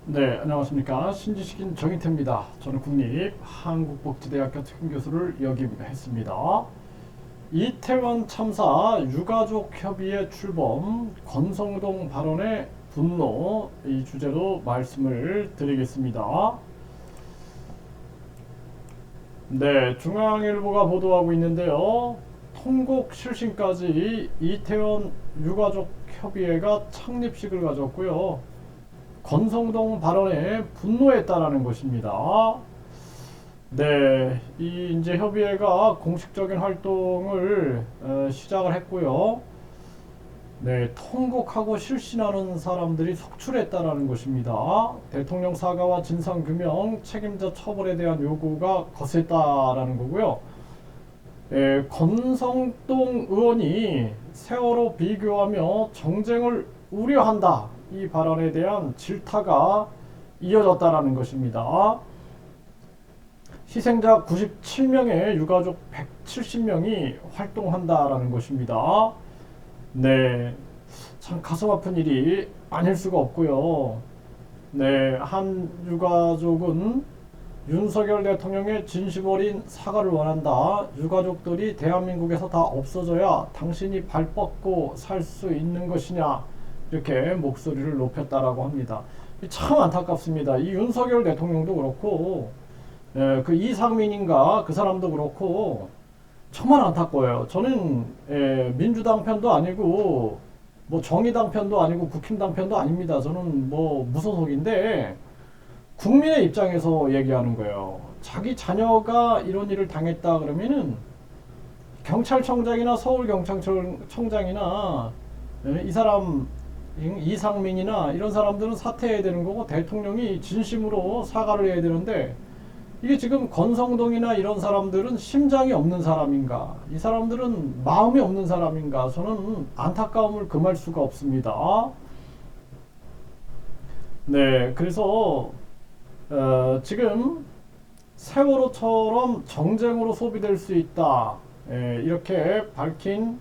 네, 안녕하십니까. 신지식인 정인태입니다. 저는 국립한국복지대학교 특임교수를 역임했습니다. 이태원 참사 유가족 협의회 출범, 권성동 발언의 분노, 이 주제로 말씀을 드리겠습니다. 네, 중앙일보가 보도하고 있는데요. 통곡 실신까지 이태원 유가족 협의회가 창립식을 가졌고요. 권성동 발언에 분노했다라는 것입니다. 네, 이 이제 협의회가 공식적인 활동을 시작을 했고요. 네, 통곡하고 실신하는 사람들이 속출했다라는 것입니다. 대통령 사과와 진상 규명, 책임자 처벌에 대한 요구가 거셌다라는 거고요. 권성동 의원이 세월호 비교하며 정쟁을 우려한다. 이 발언에 대한 질타가 이어졌다라는 것입니다. 희생자 97명의 유가족 170명이 활동한다라는 것입니다. 네, 참 가슴 아픈 일이 아닐 수가 없고요. 네, 한 유가족은 윤석열 대통령의 진심 어린 사과를 원한다. 유가족들이 대한민국에서 다 없어져야 당신이 발 뻗고 살 수 있는 것이냐. 이렇게 목소리를 높였다라고 합니다. 참 안타깝습니다. 이 윤석열 대통령도 그렇고, 그 이상민인가 그 사람도 그렇고, 정말 안타까워요. 저는 민주당 편도 아니고, 뭐 정의당 편도 아니고 국힘당 편도 아닙니다. 저는 뭐 무소속인데, 국민의 입장에서 얘기하는 거예요. 자기 자녀가 이런 일을 당했다 그러면은 경찰청장이나 서울경찰청장이나 이 사람 이상민이나 이런 사람들은 사퇴해야 되는 거고 대통령이 진심으로 사과를 해야 되는데 이게 지금 권성동이나 이런 사람들은 심장이 없는 사람인가 이 사람들은 마음이 없는 사람인가 저는 안타까움을 금할 수가 없습니다. 네, 그래서 지금 세월호처럼 정쟁으로 소비될 수 있다. 이렇게 밝힌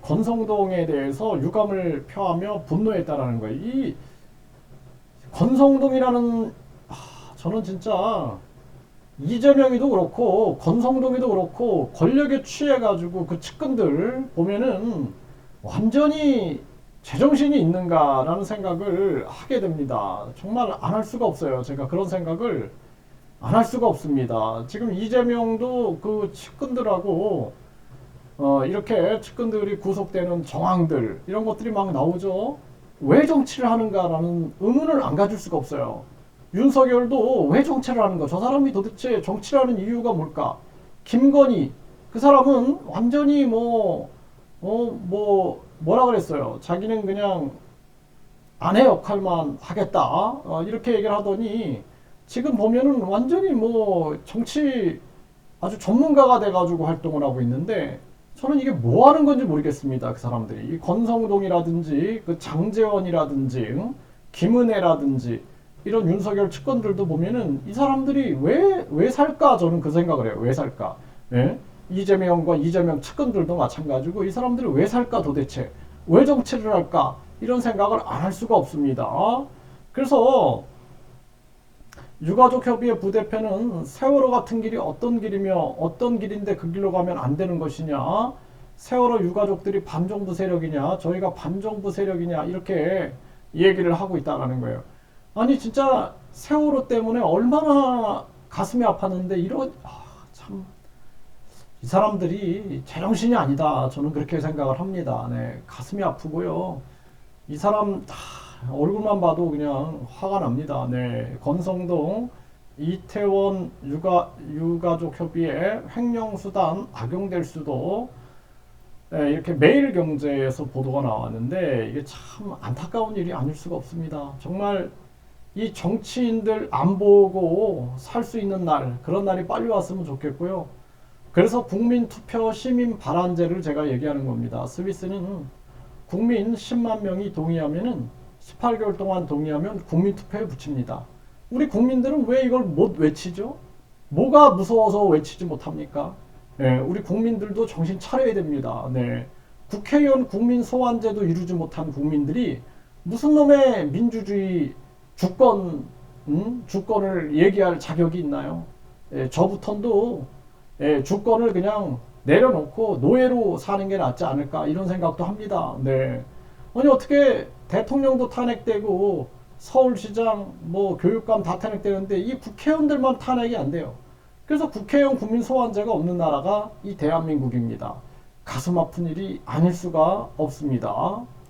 권성동에 대해서 유감을 표하며 분노했다라는 거예요. 이 권성동이라는 저는 진짜 이재명이도 그렇고 권성동이도 그렇고 권력에 취해가지고 그 측근들 보면은 완전히 제정신이 있는가라는 생각을 하게 됩니다. 정말 안 할 수가 없어요. 제가 그런 생각을 안 할 수가 없습니다. 지금 이재명도 그 측근들하고 이렇게 측근들이 구속되는 정황들 이런 것들이 막 나오죠. 왜 정치를 하는가라는 의문을 안 가질 수가 없어요. 윤석열도 왜 정치를 하는가? 저 사람이 도대체 정치를 하는 이유가 뭘까? 김건희 그 사람은 완전히 뭐라 그랬어요. 자기는 그냥 아내 역할만 하겠다. 이렇게 얘기를 하더니 지금 보면은 완전히 뭐 정치 아주 전문가가 돼가지고 활동을 하고 있는데 저는 이게 뭐 하는 건지 모르겠습니다. 그 사람들이. 이 권성동이라든지 그 장재원이라든지 김은혜라든지 이런 윤석열 측근들도 보면은 이 사람들이 왜 살까? 저는 그 생각을 해요. 왜 살까? 예? 이재명과 이재명 측근들도 마찬가지고 이 사람들이 왜 살까 도대체? 왜 정치를 할까? 이런 생각을 안 할 수가 없습니다. 그래서 유가족 협의회 부대표는 세월호 같은 길이 어떤 길이며 어떤 길인데 그 길로 가면 안 되는 것이냐? 세월호 유가족들이 반정부 세력이냐? 저희가 반정부 세력이냐? 이렇게 얘기를 하고 있다는 거예요. 아니 진짜 세월호 때문에 얼마나 가슴이 아팠는데 이런 참 이 사람들이 제정신이 아니다. 저는 그렇게 생각을 합니다. 네, 가슴이 아프고요. 이 사람 얼굴만 봐도 그냥 화가 납니다. 네, 권성동 이태원 유가족 협의회 횡령수단 악용될 수도 네, 이렇게 매일경제에서 보도가 나왔는데 이게 참 안타까운 일이 아닐 수가 없습니다. 정말 이 정치인들 안 보고 살 수 있는 날 그런 날이 빨리 왔으면 좋겠고요. 그래서 국민투표 시민 발안제를 제가 얘기하는 겁니다. 스위스는 국민 10만 명이 동의하면은 18개월 동안 동의하면 국민투표에 붙입니다. 우리 국민들은 왜 이걸 못 외치죠? 뭐가 무서워서 외치지 못합니까? 네, 우리 국민들도 정신 차려야 됩니다. 네. 국회의원 국민 소환제도 이루지 못한 국민들이 무슨 놈의 민주주의 주권, 주권을 얘기할 자격이 있나요? 예, 저부턴도 예, 주권을 그냥 내려놓고 노예로 사는 게 낫지 않을까 이런 생각도 합니다. 네. 아니 어떻게 대통령도 탄핵되고 서울시장 뭐 교육감 다 탄핵되는데 이 국회의원들만 탄핵이 안 돼요. 그래서 국회의원 국민 소환제가 없는 나라가 이 대한민국입니다. 가슴 아픈 일이 아닐 수가 없습니다.